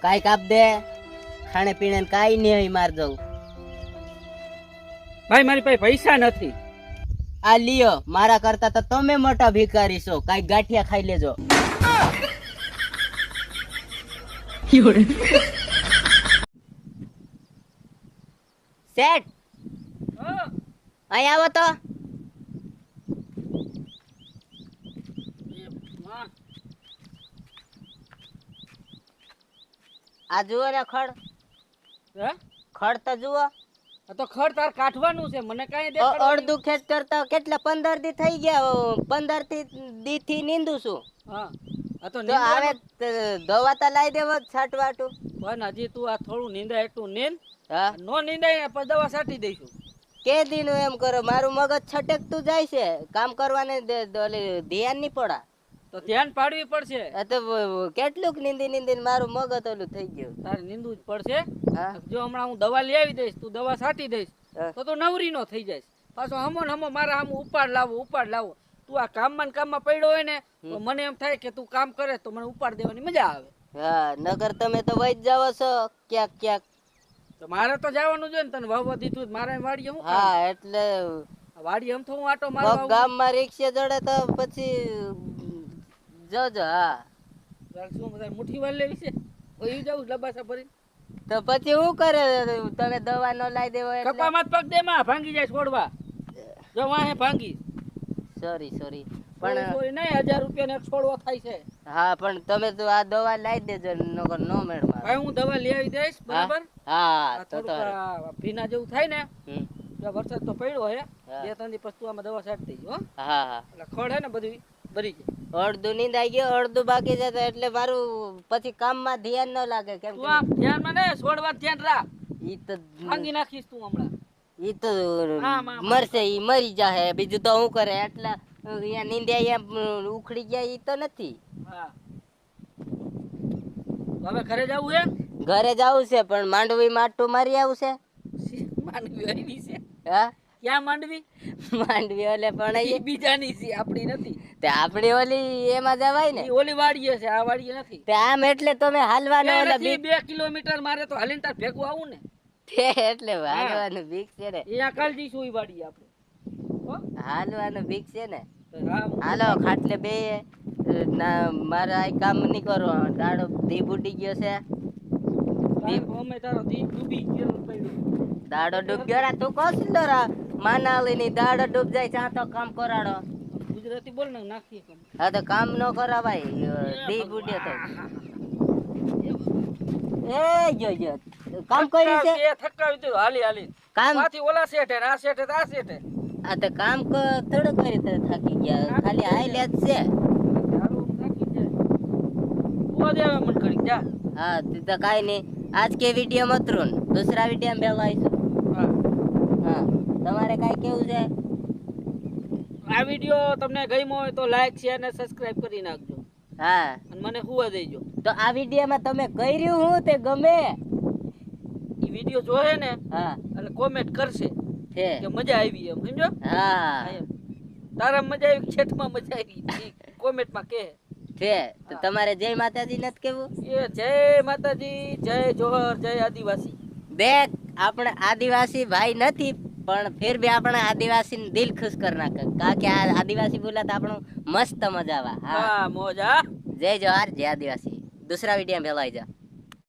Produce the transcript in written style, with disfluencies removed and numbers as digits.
કાઈ કાપ દે ખાણે પીણે કાઈ નહીં માર દઉં ભાઈ મારી પાસે પૈસા નથી આ લિયો મારા કરતા તો તમે મોટા ભિખારી છો કાઈ ગાંઠિયા ખાઈ લેજો સેટ અહીં આવો તો આ જુઓ ને ખડ ખડ તો જુઓ તો ખડ તાર કાઢવાનું છે મને કાઈ દેખાડો અડધું ખેત કરતા કેટલા 15 દી થઈ ગયા 15 દી થી નીંદું છું હા આ તો તો આવે દવા તો લાવી દેવો છાટવાટું પણ હજી તું આ થોડું નીંદાય એટલું નીંદ હા નો નીંદાય પછી દવા છાટી દઈશું કે દીનું એમ કરો મારું મગજ છટકતું જાય છે કામ કરવાને ધ્યાન નહીં પડા તો ધ્યાન પાડવી પડશે આ તો કેટલુંક નીંદી નીંદીને મારું મગજ ઓલું થઈ ગયું તારે નીંદવું જ પડશે હા જો હમણાં હું દવા લઈ આવી દઈશ તું દવા છાટી દઈશ હા. તો નવરી નો થઈ જાય પાછો હમો ને હમો મારા હમ ઉપાડ લાવો તું આ કામમાં પડ્યો હોય ને તો મને એમ થાય કે તું કામ કરે તો મને ઉપાડ દેવાની મજા આવે હા નગર તમે તો વઈ જ જાવ છો ક્યાંક ક્યાંક તો મારે તો જવાનું છે ને તને વાવવા દીધું મારે વાડીએ હું હા એટલે વાડીએ એમ તો હું આટો મારવા ગામમાં રિક્ષા જડે તો પછી જોજો હા શું બધા મુઠ્ઠી વાર લેવી છે ઓય જાઉં લબાસા ભરી તો પછી હું કરે તમે દવા ન લાવી દેવો એટલે કપામાં જ પગ દે માં ભાંગી જાય છોડવા જો વાહે ભાંગી સોરી પણ પણ નહીં 1000 રૂપિયાનો એક છોડવો થાય છે હા પણ તમે તો આ દવા લાવી દેજો નકર નો મેળમાં ભાઈ હું દવા લઈ આવી દઈશ બરાબર હા તો થોડુંક આ ભીના જેવું થાય ને હમ. જો વરસાદ તો પડ્યો હે હા. 2-3 દી પછી તું આમાં દવા છાંટી દેજો હો હા હા એટલે ખડ હે ને બધું ભરી જાય અડધું નીંદાઈ ગયો અડધું બાકી છે તો એટલે મારું પછી કામમાં ધ્યાન ન લાગે કેમ તું આમ ધ્યાનમાં ને છોડવા ધ્યાન રાખ ઈ તો ભાંગી નાખીશ તું હમણાં ઈ તો આમ. મરશે ઈ મરી જાહે બીજું તો શું કરે એટલા અહીંયા નીંદ્યા અહીંયા ઉખડી ગયા ઈ તો નથી હા તો હવે ઘરે જવું હે ઘરે જવું છે પણ માંડવી માટું મારી આવું છે માંડવી આવી છે હા ક્યાં માંડવી માંડવી ઓલે પણ ઈ બીજાની છે આપણી નથી તે આપડી ઓલી એમાં જવાય ને ઈ ઓલી વાડીએ છે આ વાડીએ નથી તે આમ એટલે તમે હાલવાનો ઓલા નથી 2 કિલોમીટર મારે તો હાલીને તાર ભેગું આવું ને તે એટલે હાલવાનું બીક છે ને અહીંયા કાલ જઈશું ઈ વાડીએ આપણે હો હાલવાનું બીક છે ને હા હાલો ખાટલે બે ના મારે આ કામ નહીં કરો દાડો ધી બુડી ગયો છે અમે તારો દી ડૂબી ગયો પડ્યો દાડો ડૂબ ગયો રા તું કહો છો રા માનાલી ની દાડો ડૂબ જાય ત્યાં તો કામ કરાડો ગુજરાતી બોલ ને નાખીએ કામ હા તો કામ ન કરાવાય ધી બુડ્યો તો એ જો કામ કર્યું છે એ થકાવી દીધું હાલી હાલી કામ પાછી ઓલા શેઠે ને આ શેઠે ને આ શેઠે આ તો કામ થોડું કરી તો થાકી ગયા ખાલી હાઈલે જ છે હારું થાકી જાય ઓ દેવે મન કરી જા हाँ तो काई नहीं आज के वीडियो मत रुन दूसरा वीडियो में भेजो आइसु હા हाँ तुम्हारे काई केવું છે આ વિડિયો તમને ગમ્યો હોય તો લાઈક શેર ને સબસ્ક્રાઇબ કરી નાખજો હા અને મને હુવા દેજો તો આ વિડિયો માં તમે કર્યું હું તે ગમે ઈ વિડિયો જોહે ને હા એટલે કોમેન્ટ કરશે છે કે મજા આવી એમ સમજો હા એમ. તારા મજા આવી છેટમાં મજા આવી કોમેન્ટ માં કહે છે તો તમારે જય માતાજી નત કેવું એ જય માતાજી જય જોહર જય આદિવાસી દેખ આપણે આદિવાસી ભાઈ નથી પણ फिर भी આપણે આદિવાસી ને દિલ ખુશ કર નાખે કા કે આ આદિવાસી બોલા તો આપણું મસ્ત મજા આવે હા હા મોજા જય જોહાર જય આદિવાસી दूसरा वीडियो में भेजो